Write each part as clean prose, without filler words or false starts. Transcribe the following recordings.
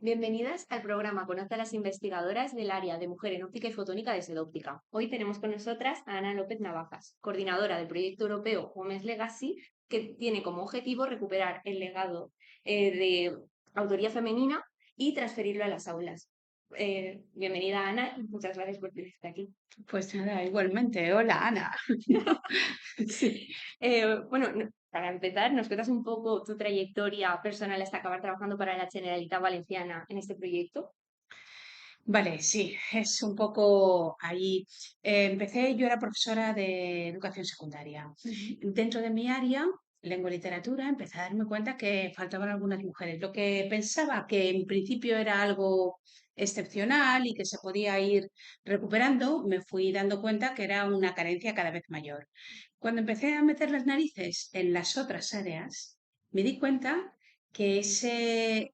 Bienvenidas al programa Conoce a las investigadoras del área de Mujer en Óptica y Fotónica de Sedóptica. Hoy tenemos con nosotras a Ana López Navajas, coordinadora del proyecto europeo Women's Legacy, que tiene como objetivo recuperar el legado de autoría femenina y transferirlo a las aulas. Bienvenida, Ana, y muchas gracias por estar aquí. Pues nada, igualmente. Hola, Ana. Sí. Bueno, para empezar, ¿nos cuentas un poco tu trayectoria personal hasta acabar trabajando para la Generalitat Valenciana en este proyecto? Vale, sí, es un poco ahí. Yo era profesora de educación secundaria. Ujú. Dentro de mi área, lengua y literatura, empecé a darme cuenta que faltaban algunas mujeres. Lo que pensaba que en principio era algo excepcional y que se podía ir recuperando, me fui dando cuenta que era una carencia cada vez mayor. Cuando empecé a meter las narices en las otras áreas, me di cuenta que ese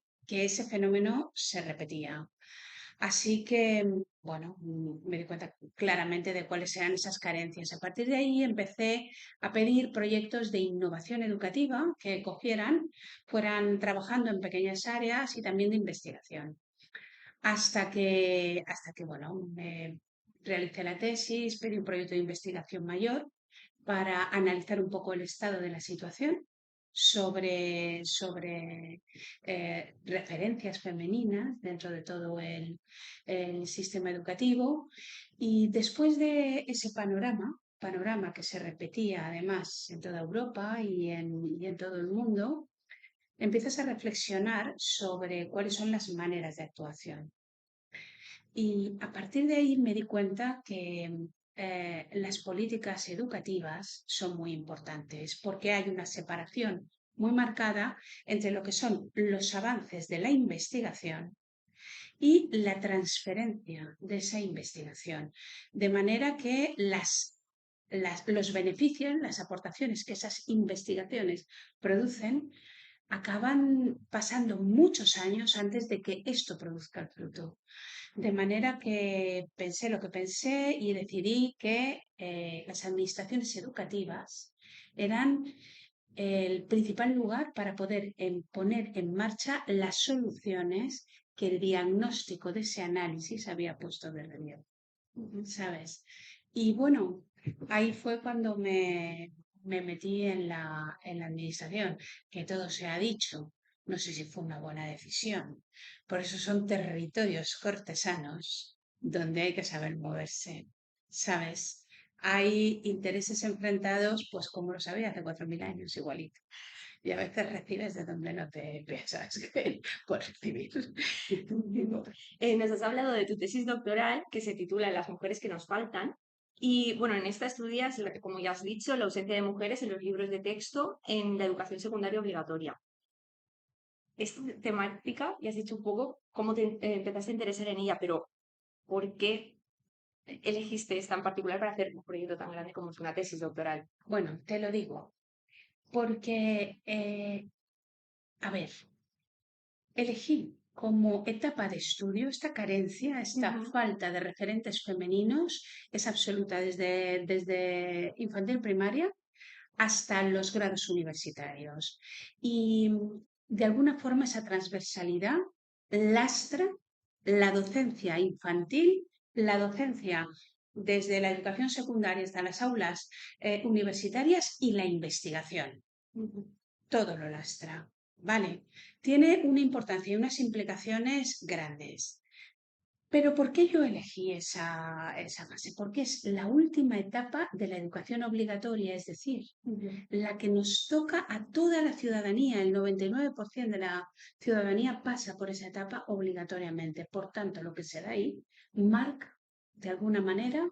fenómeno se repetía. Así que, bueno, me di cuenta claramente de cuáles eran esas carencias. A partir de ahí empecé a pedir proyectos de innovación educativa que cogieran, fueran trabajando en pequeñas áreas y también de investigación. Hasta que bueno, realicé la tesis, pedí un proyecto de investigación mayor para analizar un poco el estado de la situación sobre referencias femeninas dentro de todo el sistema educativo. Y después de ese panorama que se repetía además en toda Europa y en todo el mundo, empiezas a reflexionar sobre cuáles son las maneras de actuación. Y a partir de ahí me di cuenta que las políticas educativas son muy importantes porque hay una separación muy marcada entre lo que son los avances de la investigación y la transferencia de esa investigación. De manera que los beneficios, las aportaciones que esas investigaciones producen, acaban pasando muchos años antes de que esto produzca el fruto. De manera que pensé lo que pensé y decidí que las administraciones educativas eran el principal lugar para poder poner en marcha las soluciones que el diagnóstico de ese análisis había puesto de relieve, ¿sabes? Y bueno, ahí fue cuando me metí en la administración, que todo se ha dicho. No sé si fue una buena decisión. Por eso son territorios cortesanos donde hay que saber moverse, ¿sabes? Hay intereses enfrentados, pues como lo sabía hace 4.000 años, igualito. Y a veces recibes de donde no te piensas que puedes recibir. Nos has hablado de tu tesis doctoral que se titula Las mujeres que nos faltan. Y bueno, en esta estudias, como ya has dicho, la ausencia de mujeres en los libros de texto en la educación secundaria obligatoria. Esta temática, ya has dicho un poco cómo te empezaste a interesar en ella, pero ¿por qué elegiste esta en particular para hacer un proyecto tan grande como es una tesis doctoral? Bueno, te lo digo, porque, a ver, elegí como etapa de estudio esta carencia, esta Ujú. falta de referentes femeninos es absoluta desde infantil primaria hasta los grados universitarios. Y de alguna forma esa transversalidad lastra la docencia infantil, la docencia desde la educación secundaria hasta las aulas universitarias y la investigación. Ujú. Todo lo lastra, ¿vale? Tiene una importancia y unas implicaciones grandes. Pero ¿por qué yo elegí esa fase? Porque es la última etapa de la educación obligatoria, es decir, Ujú. la que nos toca a toda la ciudadanía. El 99% de la ciudadanía pasa por esa etapa obligatoriamente. Por tanto, lo que se da ahí marca, de alguna manera,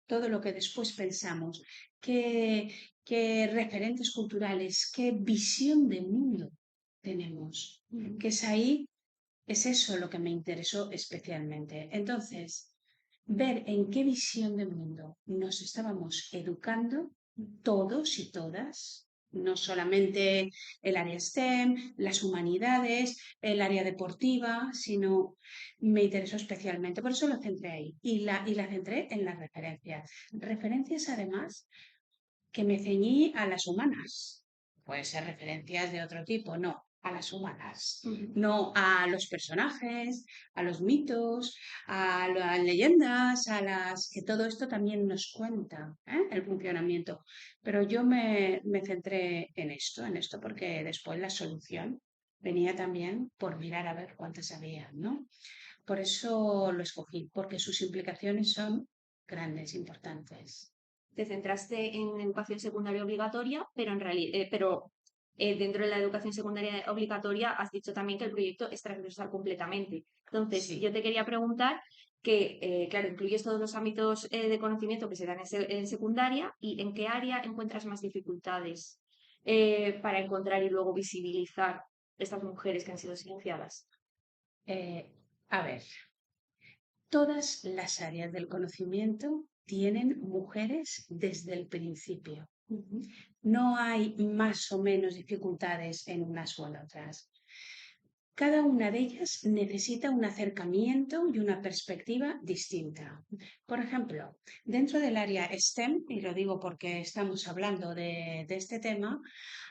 todo lo que después pensamos. ¿Qué, qué referentes culturales, qué visión de mundo tenemos? Ujú. Que es ahí, es eso lo que me interesó especialmente. Entonces, ver en qué visión de mundo nos estábamos educando todos y todas, no solamente el área STEM, las humanidades, el área deportiva, sino me interesó especialmente. Por eso lo centré ahí y la centré en las referencias. Referencias además que me ceñí a las humanas. Pueden ser referencias de otro tipo, no. a las humanas, Ujú. no a los personajes, a los mitos, a las leyendas, a las que todo esto también nos cuenta, ¿eh? El funcionamiento. Pero yo me centré en esto, porque después la solución venía también por mirar a ver cuántas había, ¿no? Por eso lo escogí, porque sus implicaciones son grandes, importantes. Te centraste en educación secundaria obligatoria, pero dentro de la educación secundaria obligatoria has dicho también que el proyecto es transversal completamente. Entonces, yo Sí. te quería preguntar que, claro, incluyes todos los ámbitos de conocimiento que se dan en secundaria y en qué área encuentras más dificultades para encontrar y luego visibilizar estas mujeres que han sido silenciadas. Eh, a ver, todas las áreas del conocimiento tienen mujeres desde el principio. Ujú. No hay más o menos dificultades en unas o en otras. Cada una de ellas necesita un acercamiento y una perspectiva distinta. Por ejemplo, dentro del área STEM, y lo digo porque estamos hablando de este tema,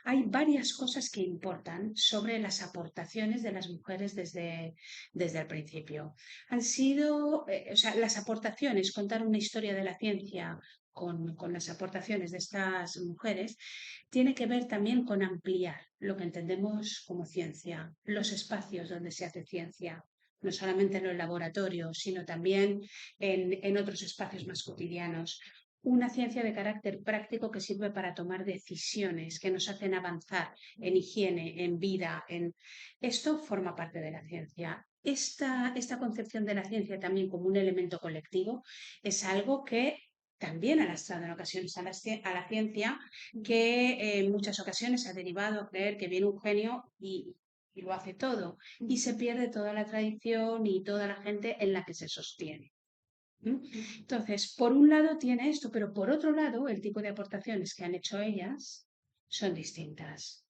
hay varias cosas que importan sobre las aportaciones de las mujeres desde el principio. Han sido, o sea, las aportaciones, contar una historia de la ciencia con las aportaciones de estas mujeres, tiene que ver también con ampliar lo que entendemos como ciencia, los espacios donde se hace ciencia, no solamente en los laboratorios, sino también en otros espacios más cotidianos. Una ciencia de carácter práctico que sirve para tomar decisiones, que nos hacen avanzar en higiene, en vida. Esto forma parte de la ciencia. Esta concepción de la ciencia también como un elemento colectivo es algo que también ha lastrado en ocasiones a la ciencia, que en muchas ocasiones ha derivado a creer que viene un genio y lo hace todo, y se pierde toda la tradición y toda la gente en la que se sostiene. Entonces, por un lado tiene esto, pero por otro lado, el tipo de aportaciones que han hecho ellas son distintas.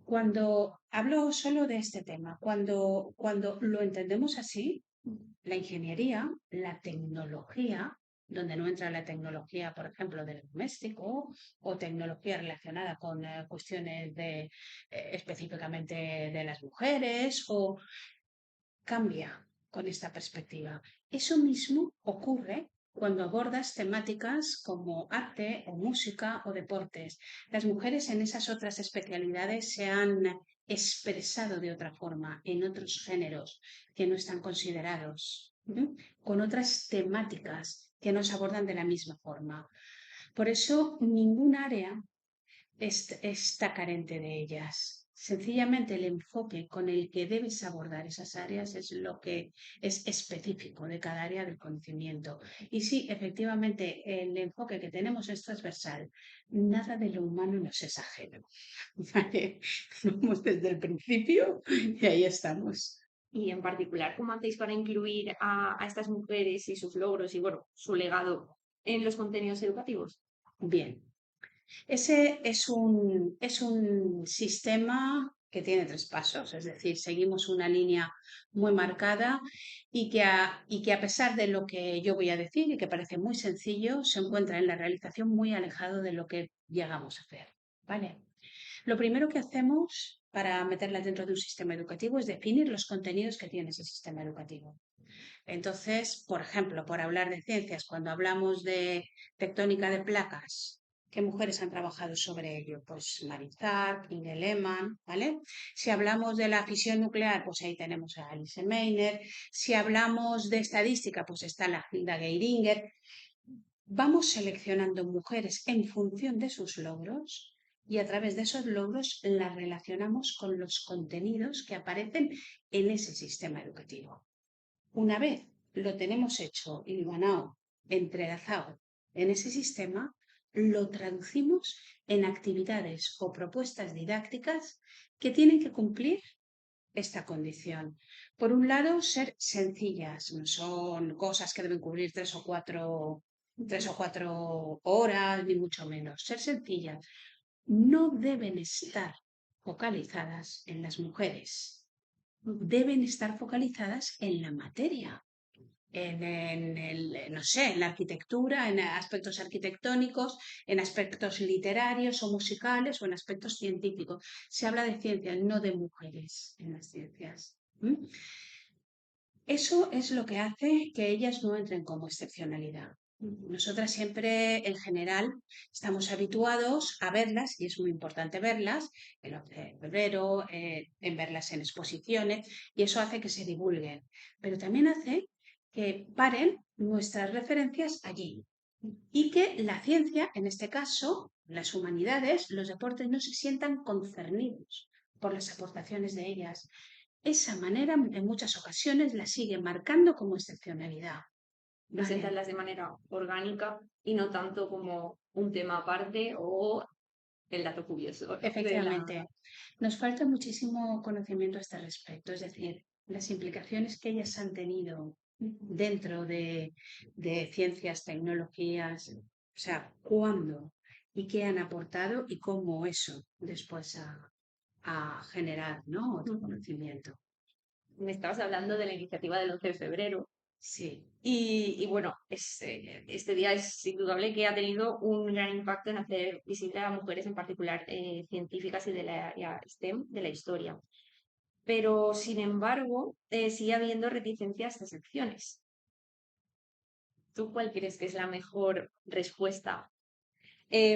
Cuando hablo solo de este tema, cuando lo entendemos así, la ingeniería, la tecnología, donde no entra la tecnología, por ejemplo, del doméstico o tecnología relacionada con cuestiones específicamente de las mujeres, o cambia con esta perspectiva. Eso mismo ocurre cuando abordas temáticas como arte o música o deportes. Las mujeres en esas otras especialidades se han expresado de otra forma, en otros géneros que no están considerados, con otras temáticas que no se abordan de la misma forma. Por eso, ningún área está carente de ellas. Sencillamente el enfoque con el que debes abordar esas áreas es lo que es específico de cada área del conocimiento. Y sí, efectivamente, el enfoque que tenemos es transversal. Nada de lo humano nos es ajeno. ¿Vale? Vamos desde el principio y ahí estamos. Y en particular, ¿cómo hacéis para incluir a estas mujeres y sus logros y, bueno, su legado en los contenidos educativos? Bien, ese es un sistema que tiene tres pasos, es decir, seguimos una línea muy marcada y que a pesar de lo que yo voy a decir y que parece muy sencillo, se encuentra en la realización muy alejado de lo que llegamos a hacer. ¿Vale? Lo primero que hacemos para meterla dentro de un sistema educativo es definir los contenidos que tiene ese sistema educativo. Entonces, por ejemplo, por hablar de ciencias, cuando hablamos de tectónica de placas, ¿qué mujeres han trabajado sobre ello? Pues Marizar, Inge Lehmann, ¿vale? Si hablamos de la fisión nuclear, pues ahí tenemos a Alice Meiner. Si hablamos de estadística, pues está la Hilda Geiringer. Vamos seleccionando mujeres en función de sus logros y a través de esos logros las relacionamos con los contenidos que aparecen en ese sistema educativo. Una vez lo tenemos hecho, hilvanado, entrelazado en ese sistema, lo traducimos en actividades o propuestas didácticas que tienen que cumplir esta condición. Por un lado, ser sencillas, no son cosas que deben cubrir tres o cuatro horas, ni mucho menos. Ser sencillas. No deben estar focalizadas en las mujeres, deben estar focalizadas en la materia. no sé, en la arquitectura, en aspectos arquitectónicos, en aspectos literarios o musicales o en aspectos científicos. Se habla de ciencias, no de mujeres en las ciencias. Eso es lo que hace que ellas no entren como excepcionalidad. Nosotras siempre, en general, estamos habituados a verlas, y es muy importante verlas, el 11 de febrero, en verlas en exposiciones, y eso hace que se divulguen. Pero también hace que paren nuestras referencias allí y que la ciencia, en este caso, las humanidades, los deportes, no se sientan concernidos por las aportaciones de ellas. Esa manera, en muchas ocasiones, la sigue marcando como excepcionalidad. Presentarlas de manera orgánica y no tanto como un tema aparte o el dato curioso de la... Efectivamente, nos falta muchísimo conocimiento a este respecto, es decir, las implicaciones que ellas han tenido dentro de ciencias, tecnologías, o sea, cuándo y qué han aportado y cómo eso después a generar, ¿no? Otro conocimiento. Me estabas hablando de la iniciativa del 11 de febrero Sí, y bueno, este día es indudable que ha tenido un gran impacto en hacer visible a mujeres en particular científicas y de la área STEM de la historia. Pero, sin embargo, sigue habiendo reticencia a estas acciones. ¿Tú cuál crees que es la mejor respuesta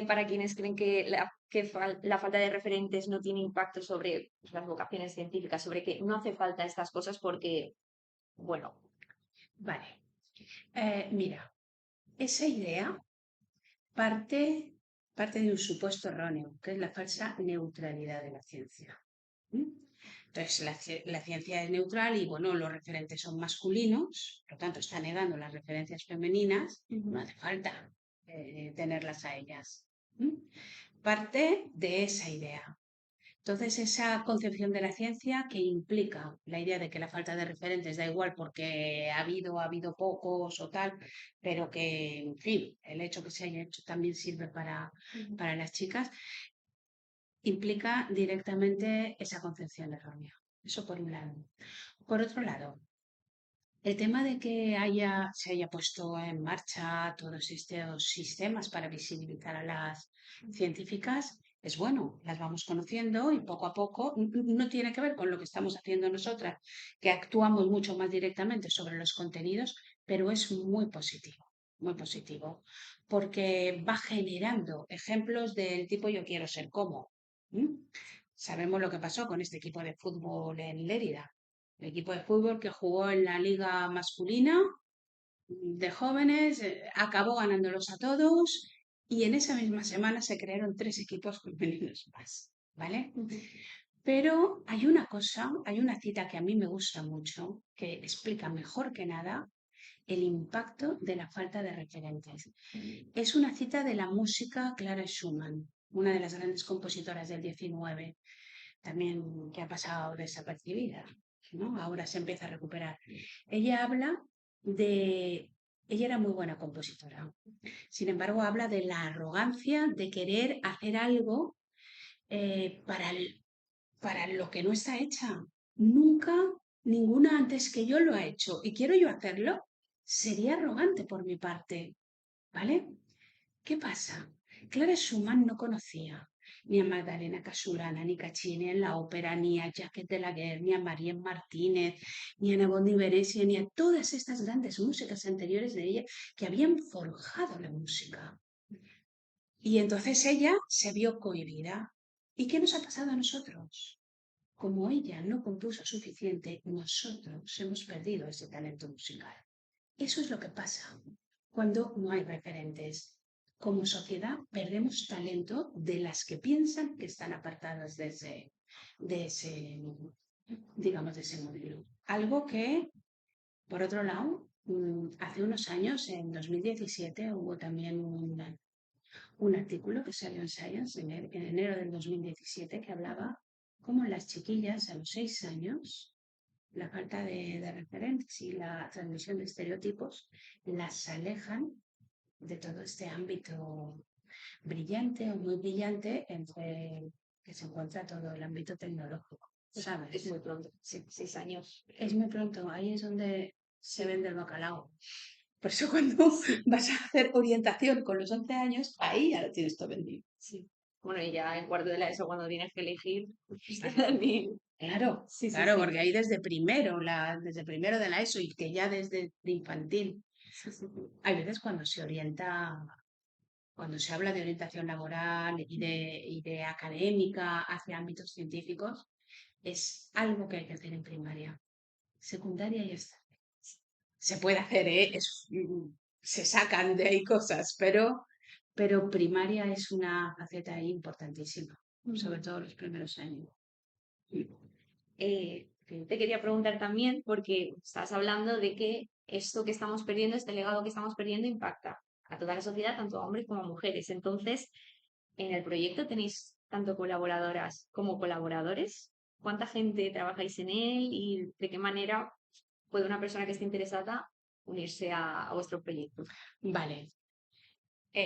para quienes creen que la falta de referentes no tiene impacto sobre pues, las vocaciones científicas, sobre que no hace falta estas cosas porque, bueno, vale. Mira, esa idea parte de un supuesto erróneo, que es la falsa neutralidad de la ciencia. Entonces, la ciencia es neutral y, bueno, los referentes son masculinos, por lo tanto, está negando las referencias femeninas, no hace falta tenerlas a ellas. Parte de esa idea. Entonces, esa concepción de la ciencia que implica la idea de que la falta de referentes da igual porque ha habido pocos o tal, pero que, en fin, el hecho que se haya hecho también sirve para las chicas, implica directamente esa concepción errónea. Eso por un lado. Por otro lado, el tema de que se haya puesto en marcha todos estos sistemas para visibilizar a las científicas es bueno, las vamos conociendo y poco a poco no tiene que ver con lo que estamos haciendo nosotras, que actuamos mucho más directamente sobre los contenidos, pero es muy positivo, porque va generando ejemplos del tipo yo quiero ser como. ¿Mm? Sabemos lo que pasó con este equipo de fútbol en Lérida, el equipo de fútbol que jugó en la liga masculina de jóvenes, acabó ganándolos a todos y en esa misma semana se crearon 3 equipos femeninos más, ¿vale? Pero hay una cita que a mí me gusta mucho, que explica mejor que nada el impacto de la falta de referentes. Es una cita de la música Clara Schumann, una de las grandes compositoras del 19, también que ha pasado desapercibida, ¿no? Ahora se empieza a recuperar. Ella habla de... Ella era muy buena compositora. Sin embargo, habla de la arrogancia de querer hacer algo eh, para, para lo que no está hecha. Nunca ninguna antes que yo lo ha hecho y quiero yo hacerlo. Sería arrogante por mi parte, ¿vale? ¿Qué pasa? Clara Schumann no conocía ni a Magdalena Casulana, ni Caccini en la ópera, ni a Jacques de la Guerre, ni a María Martínez, ni a Nabonne Venecia, ni a todas estas grandes músicas anteriores de ella que habían forjado la música. Y entonces ella se vio cohibida. ¿Y qué nos ha pasado a nosotros? Como ella no compuso suficiente, nosotros hemos perdido ese talento musical. Eso es lo que pasa cuando no hay referentes. Como sociedad perdemos talento de las que piensan que están apartadas de ese, digamos, de ese modelo. Algo que, por otro lado, hace unos años, en 2017, hubo también un artículo que salió en Science en enero del 2017 que hablaba cómo las chiquillas a los 6 años la falta de referentes y la transmisión de estereotipos las alejan de todo este ámbito brillante o muy brillante entre que se encuentra todo el ámbito tecnológico, ¿sabes? es muy pronto, sí, 6 años. Es muy pronto, ahí es donde se vende el bacalao. Por eso cuando vas a hacer orientación con los 11 años, ahí ya lo tienes todo vendido. Sí. Bueno, y ya en cuarto de la ESO, cuando tienes que elegir, Claro, ni- claro, Sí, sí, claro, sí. porque ahí desde primero de la ESO y que ya desde de infantil. Sí, sí, sí. Hay veces cuando se orienta, cuando se habla de orientación laboral y de académica hacia ámbitos científicos, es algo que hay que hacer en primaria. Secundaria ya está. Se puede hacer, ¿eh? Se sacan de ahí cosas, pero primaria es una faceta importantísima, sobre todo los primeros años. Te quería preguntar también, porque estás hablando de que esto que estamos perdiendo, este legado que estamos perdiendo, impacta a toda la sociedad, tanto a hombres como a mujeres. Entonces, en el proyecto tenéis tanto colaboradoras como colaboradores. ¿Cuánta gente trabajáis en él y de qué manera puede una persona que esté interesada unirse a vuestro proyecto? Vale,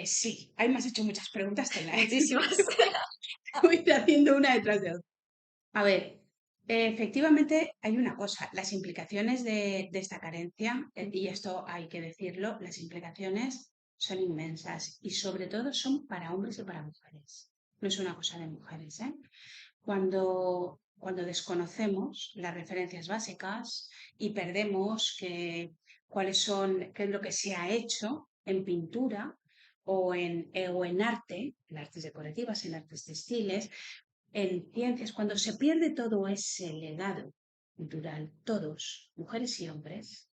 sí, ahí me has hecho muchas preguntas, Muchísimas. voy a ir haciendo una detrás de otra. A ver, efectivamente hay una cosa, las implicaciones de esta carencia, y esto hay que decirlo, las implicaciones son inmensas y sobre todo son para hombres y para mujeres. No es una cosa de mujeres, ¿eh? Cuando desconocemos las referencias básicas y perdemos qué es lo que se ha hecho en pintura o en arte, en artes decorativas, en artes textiles, en ciencias, cuando se pierde todo ese legado cultural, todos, mujeres y hombres,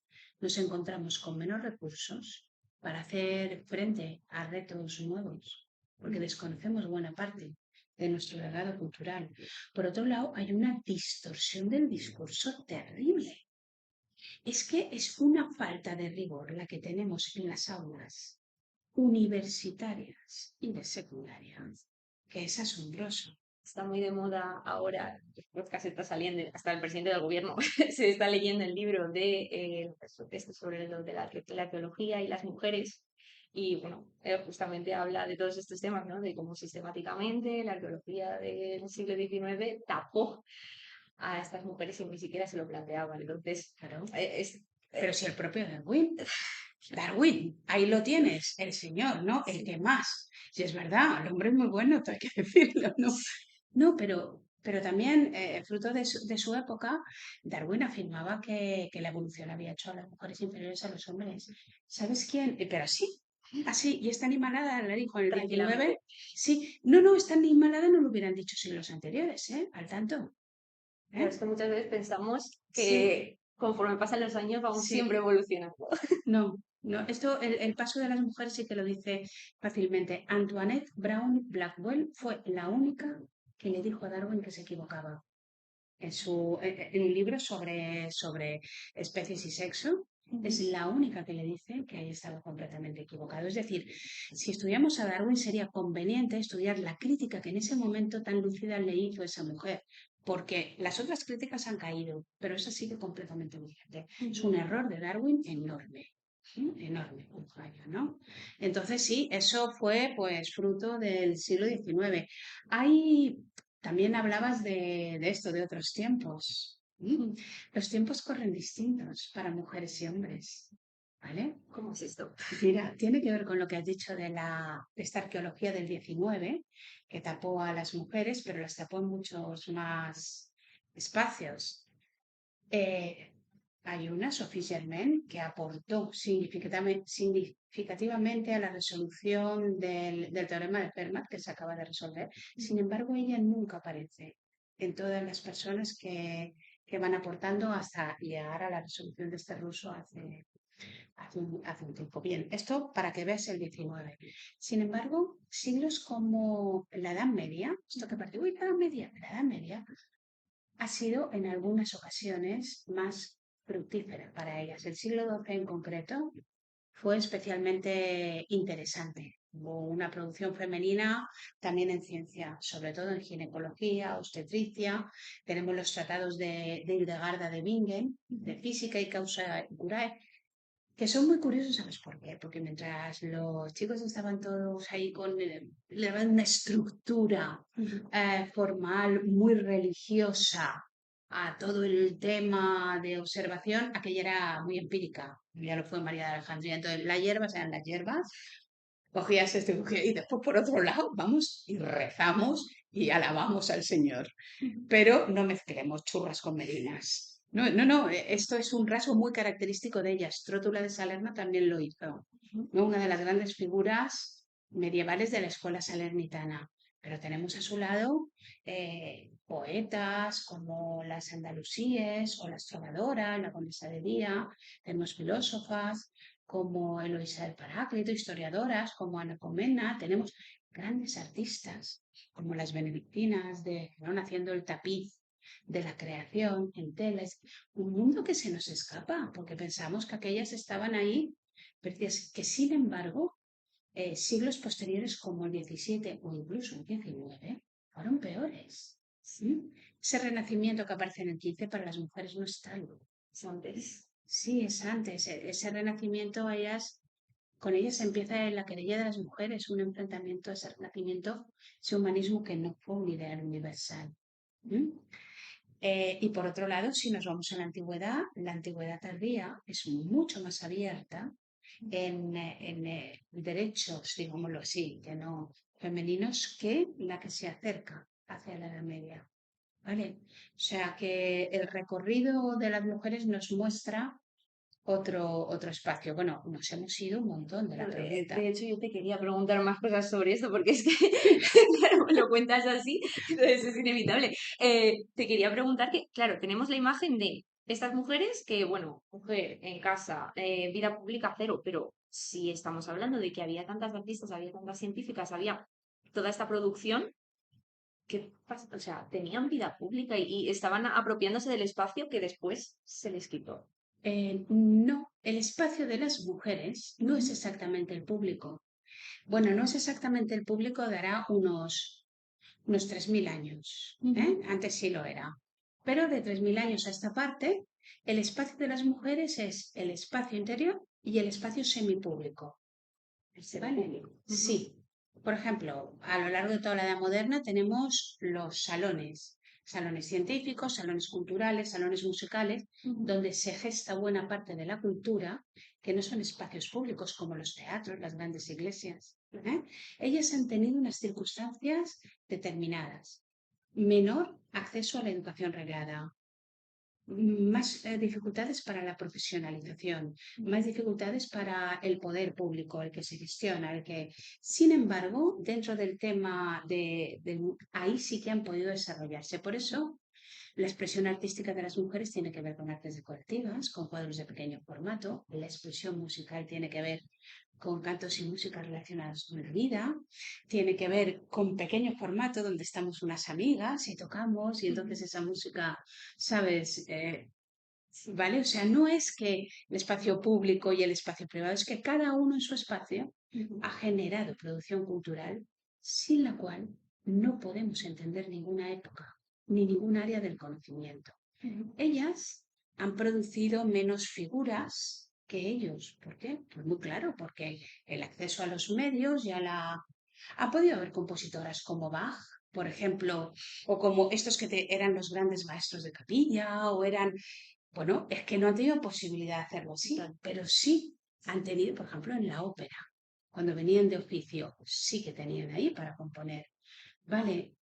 nos encontramos con menos recursos para hacer frente a retos nuevos, porque desconocemos buena parte de nuestro legado cultural. Por otro lado, hay una distorsión del discurso terrible. Es que es una falta de rigor la que tenemos en las aulas universitarias y de secundarias, que es asombroso. Está muy de moda ahora, los que se está saliendo, hasta el presidente del gobierno se está leyendo el libro sobre lo de la arqueología y las mujeres. Y bueno, justamente habla de todos estos temas, ¿no? De cómo sistemáticamente la arqueología del siglo XIX tapó a estas mujeres y ni siquiera se lo planteaban. Entonces, Claro. es, Pero si el propio Darwin, ahí lo tienes, el señor, ¿no? El que más. Si es verdad, el hombre es muy bueno, esto hay que decirlo, ¿no? No, pero también, fruto de su época, Darwin afirmaba que la evolución había hecho a las mujeres inferiores a los hombres. ¿Sabes quién? Pero sí, así, y esta animalada la dijo en el 19. tranquilamente. Sí, no, esta animalada no lo hubieran dicho siglos anteriores, ¿eh? Al tanto, Pero ¿eh? es que muchas veces pensamos Sí, que conforme pasan los años vamos siempre sí. evolucionando. No, esto, el paso de las mujeres sí que lo dice fácilmente. Antoinette Brown Blackwell fue la única que le dijo a Darwin que se equivocaba. En un libro sobre especies y sexo, es la única que le dice que estaba completamente equivocado. Es decir, si estudiamos a Darwin sería conveniente estudiar la crítica que en ese momento tan lúcida le hizo esa mujer, porque las otras críticas han caído, pero esa sigue completamente vigente. Es un error de Darwin enorme. Enorme, un fallo, ¿no? Entonces sí, eso fue pues fruto del siglo XIX. Hay también hablabas de esto, de otros tiempos. Los tiempos corren distintos para mujeres y hombres, ¿vale? ¿Cómo es esto? Mira, tiene que ver con lo que has dicho de esta arqueología del 19, que tapó a las mujeres, pero las tapó en muchos más espacios. Eh, Hay una, Sophie Germain, que aportó significativamente a la resolución del teorema de Fermat que se acaba de resolver. Sin embargo, ella nunca aparece en todas las personas que van aportando hasta llegar a la resolución de este ruso hace un tiempo. Bien, esto para que veas el 19. Sin embargo, siglos como la Edad Media, esto que parece, uy, la Edad Media ha sido en algunas ocasiones más fructífera para ellas. El siglo XII en concreto fue especialmente interesante. Hubo una producción femenina también en ciencia, sobre todo en ginecología, obstetricia. Tenemos los tratados de Hildegarda de Bingen, de física y causa y cura, que son muy curiosos, ¿sabes por qué? Porque mientras los chicos estaban todos ahí le daban una estructura formal muy religiosa a todo el tema de observación, aquella era muy empírica, ya lo fue María de Alejandría. Entonces, las hierbas eran las hierbas, cogías esto y después por otro lado vamos y rezamos y alabamos al Señor. Pero no mezclemos churras con merinas. No, no, no, esto es un rasgo muy característico de ella. Trótula de Salerno también lo hizo, ¿no? Una de las grandes figuras medievales de la escuela salernitana. Pero tenemos a su lado poetas como las andalusíes o las trovadoras, la condesa de Día, tenemos filósofas como Eloísa del Paráclito, historiadoras como Ana Comnena, tenemos grandes artistas como las benedictinas de Girón haciendo el tapiz de la creación en telas, un mundo que se nos escapa, porque pensamos que aquellas estaban ahí, pero que sin embargo, siglos posteriores como el 17 o incluso el 19 fueron peores. ¿Sí? Ese renacimiento que aparece en el 15 para las mujeres no es tal. Es antes. Sí, es antes. Ese renacimiento con ellas empieza la querella de las mujeres, un enfrentamiento a ese renacimiento, ese humanismo que no fue un ideal universal. ¿Mm? Y por otro lado, si nos vamos a la antigüedad tardía es mucho más abierta en derechos, digámoslo así, que no femeninos, que la que se acerca hacia la Edad Media. ¿Vale? O sea que el recorrido de las mujeres nos muestra otro espacio. Bueno, nos hemos ido un montón de la pregunta. De hecho, yo te quería preguntar más cosas sobre esto, porque es que, claro, me lo cuentas así, entonces es inevitable. Te quería preguntar que, claro, tenemos la imagen de estas mujeres que, bueno, mujer en casa, vida pública cero, pero si estamos hablando de que había tantas artistas, había tantas científicas, había toda esta producción, ¿qué pasa? O sea, tenían vida pública y estaban apropiándose del espacio que después se les quitó. No, el espacio de las mujeres no es exactamente el público. Bueno, no es exactamente el público, dará unos 3.000 años. Antes sí lo era. Pero de 3.000 años a esta parte, el espacio de las mujeres es el espacio interior y el espacio semipúblico. ¿Vale? Sí. Por ejemplo, a lo largo de toda la Edad Moderna tenemos los salones, salones científicos, salones culturales, salones musicales, donde se gesta buena parte de la cultura, que no son espacios públicos como los teatros, las grandes iglesias. Ellas han tenido unas circunstancias determinadas. Menor acceso a la educación reglada, más dificultades para la profesionalización, más dificultades para el poder público, el que se gestiona, el que, sin embargo, dentro del tema ahí sí que han podido desarrollarse. Por eso, la expresión artística de las mujeres tiene que ver con artes decorativas, con cuadros de pequeño formato, la expresión musical tiene que ver con cantos y músicas relacionados con la vida, tiene que ver con pequeño formato donde estamos unas amigas y tocamos y entonces esa música, ¿sabes? ¿Vale? O sea, no es que el espacio público y el espacio privado, es que cada uno en su espacio ha generado producción cultural sin la cual no podemos entender ninguna época ni ningún área del conocimiento. Ellas han producido menos figuras que ellos. ¿Por qué? Pues muy claro, porque el acceso a los medios ya la... Ha podido haber compositoras como Bach, por ejemplo, o como estos eran los grandes maestros de capilla, o eran... Bueno, es que no han tenido posibilidad de hacerlo así, pero sí han tenido, por ejemplo, en la ópera, cuando venían de oficio, sí que tenían ahí para componer. Vale,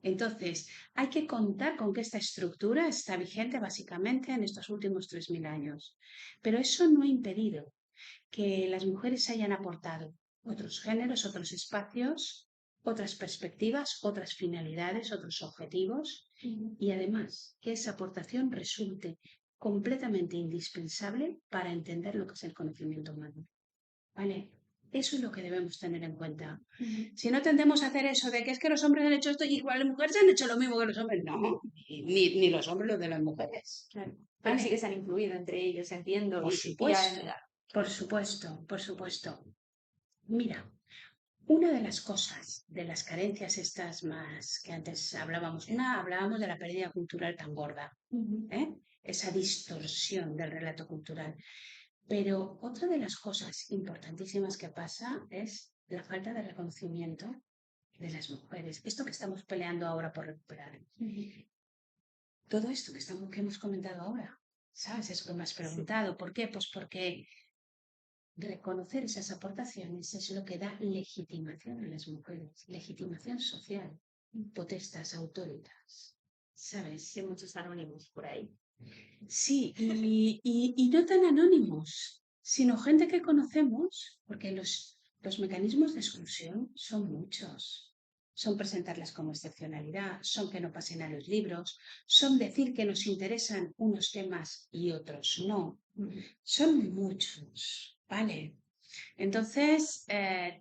entonces, hay que contar con que esta estructura está vigente básicamente en estos últimos 3.000 años, pero eso no ha impedido que las mujeres hayan aportado otros géneros, otros espacios, otras perspectivas, otras finalidades, otros objetivos y además que esa aportación resulte completamente indispensable para entender lo que es el conocimiento humano. ¿Vale? Eso es lo que debemos tener en cuenta. Si no tendemos a hacer eso de que es que los hombres han hecho esto y igual las mujeres han hecho lo mismo que los hombres, no, ni los hombres lo de las mujeres. Claro. Pero sí que se han incluido entre ellos, entiendo. Por supuesto, por supuesto, por supuesto. Mira, una de las cosas, de las carencias estas más que antes hablábamos de la pérdida cultural tan gorda, esa distorsión del relato cultural. Pero otra de las cosas importantísimas que pasa es la falta de reconocimiento de las mujeres. Esto que estamos peleando ahora por recuperar. todo esto que hemos comentado ahora, ¿sabes? Eso que me has preguntado. ¿Por qué? Pues porque reconocer esas aportaciones es lo que da legitimación a las mujeres, legitimación social, potestas, autoritas, ¿sabes? Hay muchos anónimos por ahí. Sí, y no tan anónimos, sino gente que conocemos, porque los mecanismos de exclusión son muchos. Son presentarlas como excepcionalidad, son que no pasen a los libros, son decir que nos interesan unos temas y otros no. Son muchos, ¿vale? Entonces,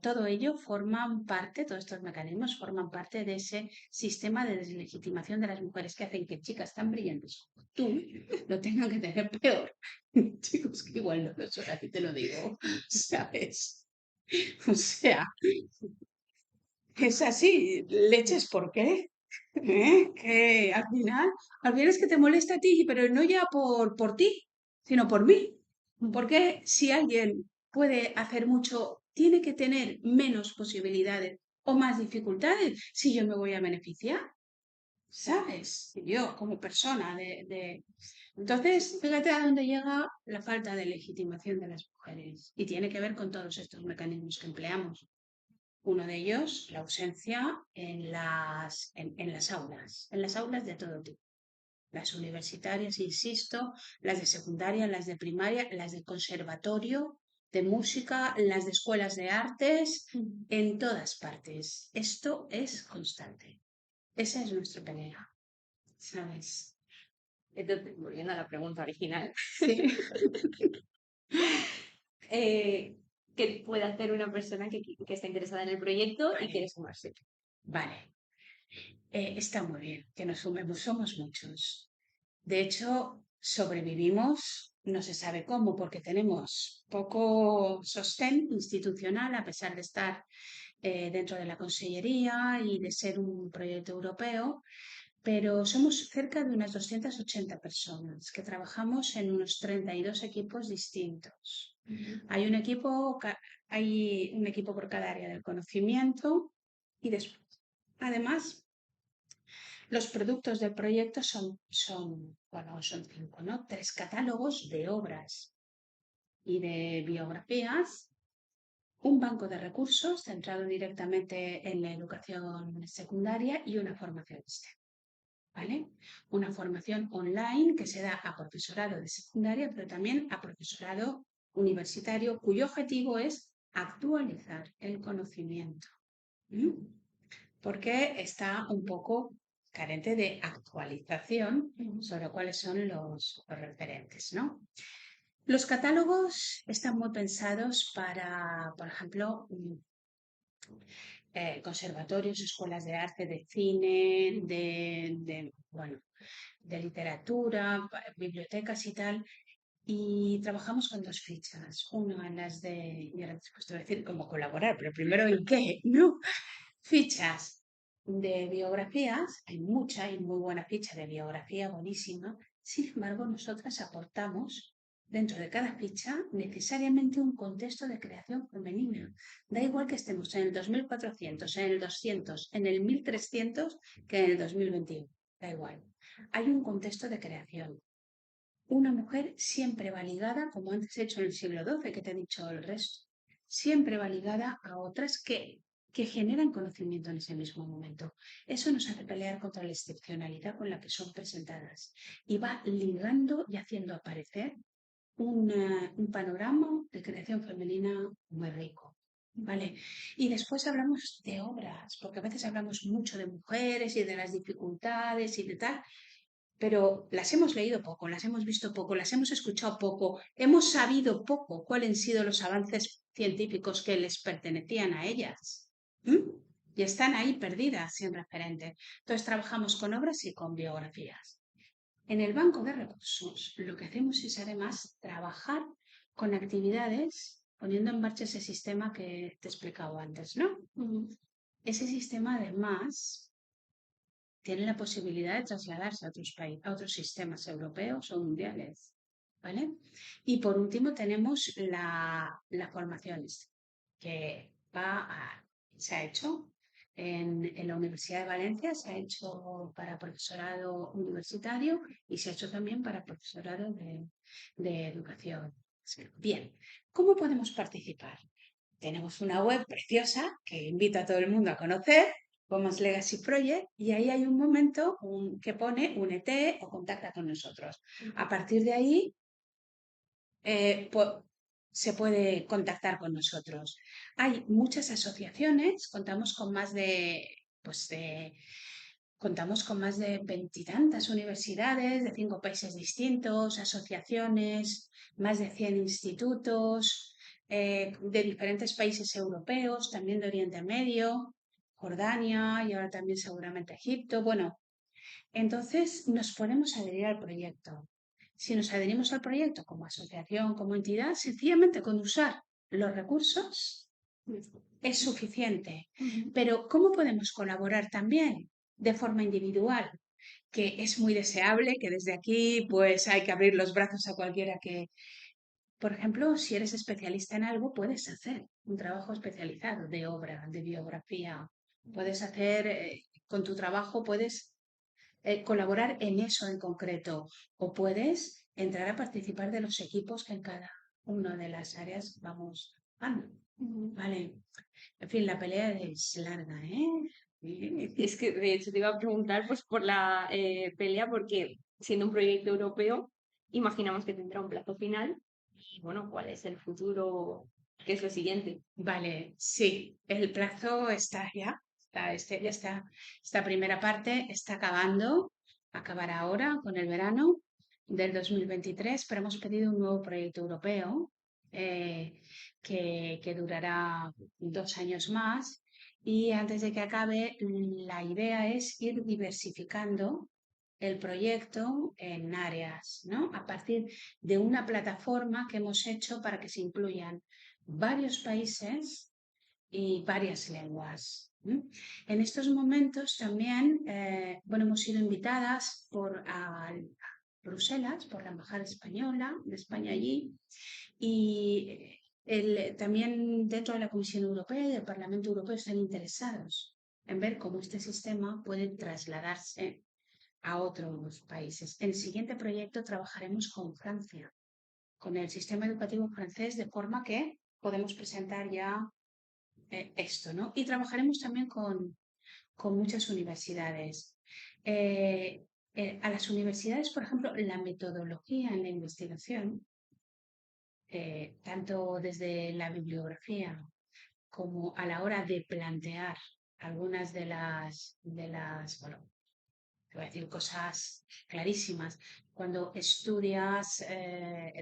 todo ello forman parte, todos estos mecanismos forman parte de ese sistema de deslegitimación de las mujeres que hacen que chicas tan brillantes como tú lo tengan que tener peor. Chicos, que igual no lo son, a ti te lo digo, ¿sabes? O sea, es así, leches, ¿por qué? Que al final es que te molesta a ti, pero no ya por ti, sino por mí. Porque si alguien puede hacer mucho, tiene que tener menos posibilidades o más dificultades si yo me voy a beneficiar, ¿sabes? Yo como persona Entonces, fíjate a dónde llega la falta de legitimación de las mujeres y tiene que ver con todos estos mecanismos que empleamos. Uno de ellos, la ausencia en las aulas de todo tipo. Las universitarias, insisto, las de secundaria, las de primaria, las de conservatorio, de música, las de escuelas de artes, en todas partes. Esto es constante. Esa es nuestra pelea, ¿sabes? Entonces, volviendo a la pregunta original, Sí. ¿qué puede hacer una persona que está interesada en el proyecto y quiere sumarse? Vale. Está muy bien que nos sumemos, somos muchos. De hecho, sobrevivimos, no se sabe cómo, porque tenemos poco sostén institucional, a pesar de estar dentro de la Consellería y de ser un proyecto europeo, pero somos cerca de unas 280 personas que trabajamos en unos 32 equipos distintos. Hay hay un equipo por cada área del conocimiento y después, además, los productos del proyecto son 5, ¿no? 3 catálogos de obras y de biografías, un banco de recursos centrado directamente en la educación secundaria y una formación STEM, ¿vale? Una formación online que se da a profesorado de secundaria, pero también a profesorado universitario, cuyo objetivo es actualizar el conocimiento. Porque está un poco carente de actualización sobre cuáles son los referentes, ¿no? Los catálogos están muy pensados para, por ejemplo, conservatorios, escuelas de arte, de cine, de literatura, bibliotecas y tal. Y trabajamos con 2 fichas. Una, las de, y ahora después te voy a decir cómo colaborar, pero primero en qué, ¿no? Fichas de biografías, hay mucha y muy buena ficha de biografía, buenísima. Sin embargo, nosotras aportamos dentro de cada ficha necesariamente un contexto de creación femenina. Da igual que estemos en el 2400, en el 200, en el 1300 que en el 2021. Da igual. Hay un contexto de creación. Una mujer siempre va ligada, como antes he hecho en el siglo XII, que te he dicho el resto, siempre va ligada a otras que generan conocimiento en ese mismo momento. Eso nos hace pelear contra la excepcionalidad con la que son presentadas y va ligando y haciendo aparecer un panorama de creación femenina muy rico. ¿Vale? Y después hablamos de obras, porque a veces hablamos mucho de mujeres y de las dificultades y de tal, pero las hemos leído poco, las hemos visto poco, las hemos escuchado poco, hemos sabido poco cuáles han sido los avances científicos que les pertenecían a ellas. Y están ahí perdidas sin referente. Entonces trabajamos con obras y con biografías. En el banco de recursos lo que hacemos es además trabajar con actividades poniendo en marcha ese sistema que te he explicado antes, ¿no? Ese sistema además tiene la posibilidad de trasladarse a otros países, a otros sistemas europeos o mundiales, ¿vale? Y por último tenemos la formación que se ha hecho en la Universidad de Valencia, se ha hecho para profesorado universitario y se ha hecho también para profesorado de educación. Bien, ¿cómo podemos participar? Tenemos una web preciosa que invito a todo el mundo a conocer, Commons Legacy Project, y ahí hay un momento que pone únete o contacta con nosotros. A partir de ahí se puede contactar con nosotros. Hay muchas asociaciones, contamos con más de veintitantas universidades de 5 países distintos, asociaciones, más de 100 institutos de diferentes países europeos, también de Oriente Medio, Jordania y ahora también seguramente Egipto. Bueno, entonces nos podemos adherir al proyecto. Si nos adherimos al proyecto como asociación, como entidad, sencillamente con usar los recursos es suficiente. Pero ¿cómo podemos colaborar también de forma individual? Que es muy deseable, que desde aquí pues hay que abrir los brazos a cualquiera que, por ejemplo, si eres especialista en algo, puedes hacer un trabajo especializado de obra, de biografía. Puedes hacer, con tu trabajo, puedes colaborar en eso en concreto o puedes entrar a participar de los equipos que en cada una de las áreas vamos dando. Vale. En fin, la pelea es larga, ¿eh? Es que de hecho te iba a preguntar pues por la pelea, porque siendo un proyecto europeo, imaginamos que tendrá un plazo final. Y bueno, ¿cuál es el futuro? ¿Qué es lo siguiente? Vale, sí, el plazo está ya. Esta primera parte está acabando, acabará ahora con el verano del 2023, pero hemos pedido un nuevo proyecto europeo eh, que durará 2 años más y antes de que acabe, la idea es ir diversificando el proyecto en áreas, ¿no? A partir de una plataforma que hemos hecho para que se incluyan varios países y varias lenguas. En estos momentos también, bueno, hemos sido invitadas a Bruselas, por la Embajada Española, de España allí, y también dentro de la Comisión Europea y del Parlamento Europeo están interesados en ver cómo este sistema puede trasladarse a otros países. En el siguiente proyecto trabajaremos con Francia, con el sistema educativo francés, de forma que podemos presentar ya esto, ¿no? Y trabajaremos también con muchas universidades. A las universidades, por ejemplo, la metodología en la investigación, tanto desde la bibliografía como a la hora de plantear algunas bueno, te voy a decir cosas clarísimas. Cuando estudias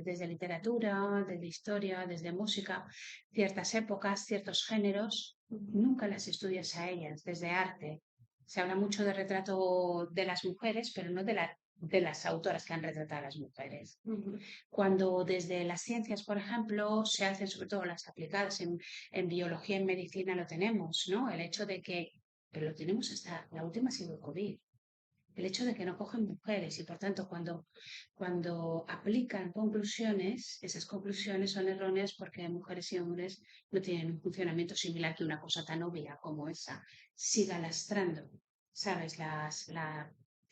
desde literatura, desde historia, desde música, ciertas épocas, ciertos géneros, nunca las estudias a ellas, desde arte. Se habla mucho de retrato de las mujeres, pero no de las autoras que han retratado a las mujeres. Cuando desde las ciencias, por ejemplo, se hacen sobre todo las aplicadas en biología y en medicina, lo tenemos, ¿no? El hecho de que, pero lo tenemos hasta la última ha sido el COVID, el hecho de que no cogen mujeres y por tanto cuando aplican conclusiones, esas conclusiones son erróneas porque mujeres y hombres no tienen un funcionamiento similar, que una cosa tan obvia como esa siga lastrando, ¿sabes?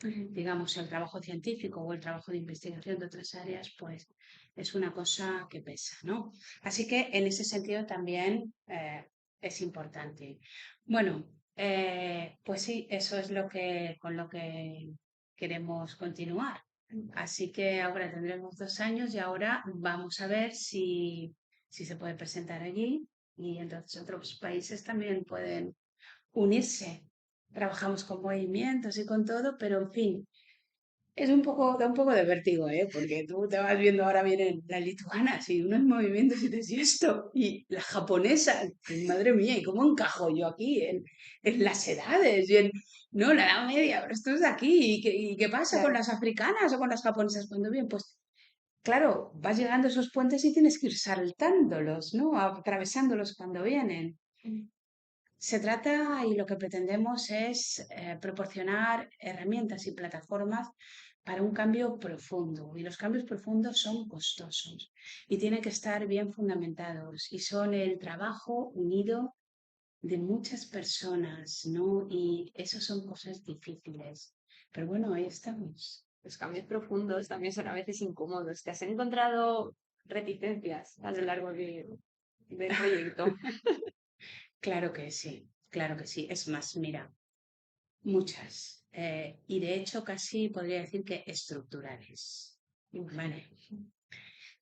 Digamos, el trabajo científico o el trabajo de investigación de otras áreas, pues es una cosa que pesa, ¿no? Así que en ese sentido también es importante. Bueno, pues sí, eso es con lo que queremos continuar. Así que ahora tendremos 2 años y ahora vamos a ver si se puede presentar allí y entonces otros países también pueden unirse. Trabajamos con movimientos y con todo, pero en fin, da un poco de vértigo, ¿eh? Porque tú te vas viendo ahora vienen las lituanas y unos movimientos y dices, ¿y esto? Y las japonesas, y madre mía, ¿y cómo encajo yo aquí en las edades? No, la edad media, pero esto es de aquí. ¿Y qué pasa con Claro. las africanas o con las japonesas cuando vienen? Pues claro, vas llegando a esos puentes y tienes que ir saltándolos, ¿no? Atravesándolos cuando vienen. Se trata y lo que pretendemos es proporcionar herramientas y plataformas para un cambio profundo. Y los cambios profundos son costosos y tienen que estar bien fundamentados y son el trabajo unido de muchas personas, ¿no? Y eso son cosas difíciles. Pero bueno, ahí estamos. Los cambios profundos también son a veces incómodos. ¿Te has encontrado reticencias a lo largo del proyecto? Claro que sí, claro que sí. Es más, mira, muchas. Y de hecho casi podría decir que estructurales. ¿Vale?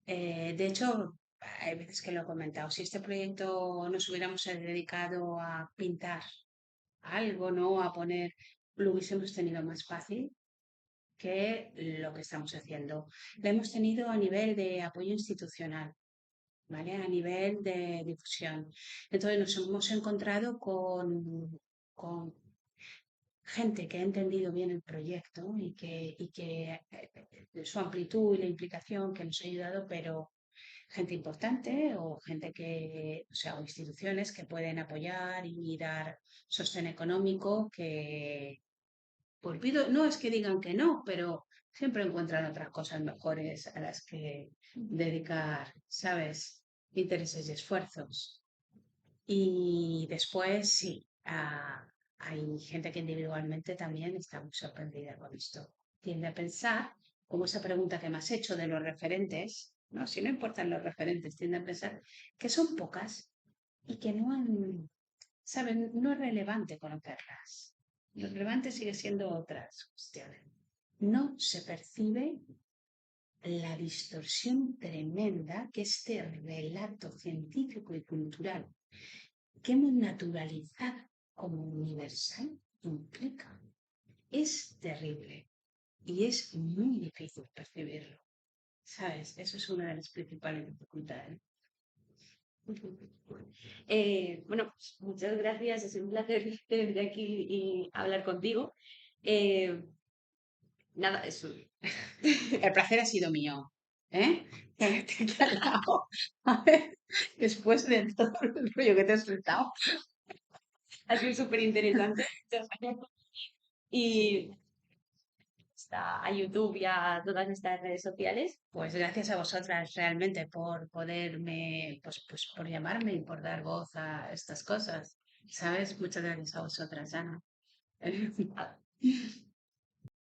De hecho, hay veces que lo he comentado, si este proyecto nos hubiéramos dedicado a pintar algo, ¿no? A poner, lo hubiésemos tenido más fácil que lo que estamos haciendo. Lo hemos tenido a nivel de apoyo institucional, ¿vale? A nivel de difusión. Entonces nos hemos encontrado con gente que ha entendido bien el proyecto y que su amplitud y la implicación que nos ha ayudado, pero gente importante o gente que, o sea, o instituciones que pueden apoyar y dar sostén económico que, pues no es que digan que no, pero siempre encuentran otras cosas mejores a las que dedicar, ¿sabes? Intereses y esfuerzos. Y después, sí, hay gente que individualmente también está muy sorprendida con esto. Tiende a pensar, como esa pregunta que me has hecho de los referentes, ¿no? Si no importan los referentes, tiende a pensar que son pocas y que no han, ¿saben? No es relevante conocerlas. Lo relevante sigue siendo otras cuestiones. No se percibe la distorsión tremenda que este relato científico y cultural que hemos naturalizado como universal implica. Es terrible y es muy difícil percibirlo. ¿Sabes? Eso es una de las principales dificultades. Bueno, pues muchas gracias. Es un placer tenerte aquí y hablar contigo. Eh, nada, eso. El placer ha sido mío. ¿Eh? Quédate aquí al lado. A ver, después de todo el rollo que te has soltado. Ha sido súper interesante. Y está a YouTube y a todas nuestras redes sociales. Pues gracias a vosotras realmente por poderme, pues por llamarme y por dar voz a estas cosas. ¿Sabes? Muchas gracias a vosotras, Ana.